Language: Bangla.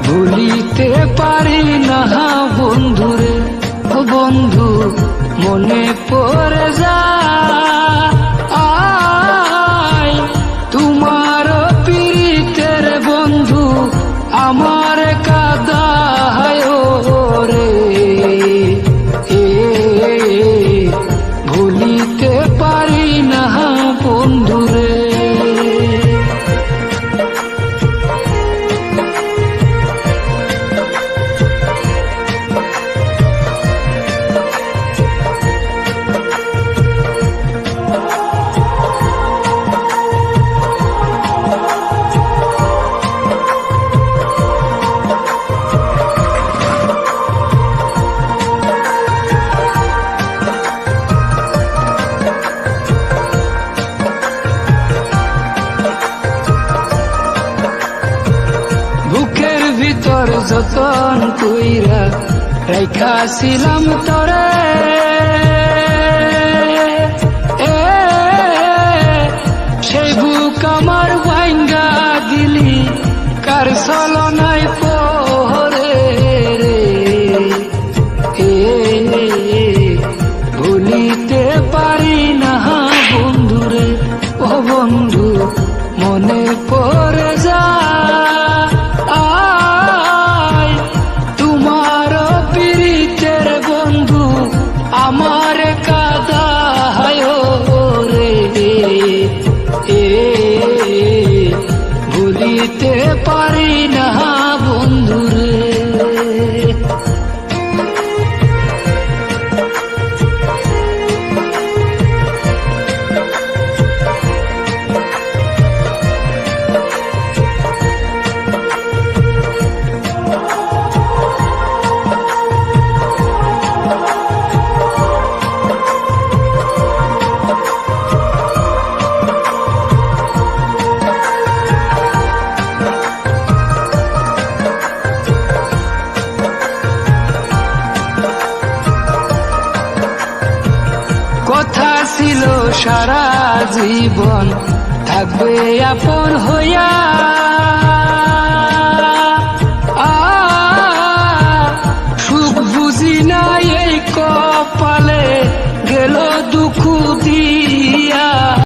ভুলিতে পারি না বন্ধুরে, বন্ধু মনে পড়ে যায় তোমার পীড়িতের বন্ধু আমার কাদায় রে। ভুলিতে পারি না বন্ধুরে। বুকের ভিতর যতন কইরা রাইখাছিলাম তরে, সেই বুক আমার ভাঙ্গা দিলি কার ছলনায় পরে রে। ভুলিতে পারি না বন্ধুরে, ও বন্ধু মনে পড়ে যায় তোমার পীড়িতের বন্ধু আমার কাদায় রে। ভুলিতে পারি না বন্ধুরে। কথা ছিল সারা জীবন থাকবে আপন হইয়া।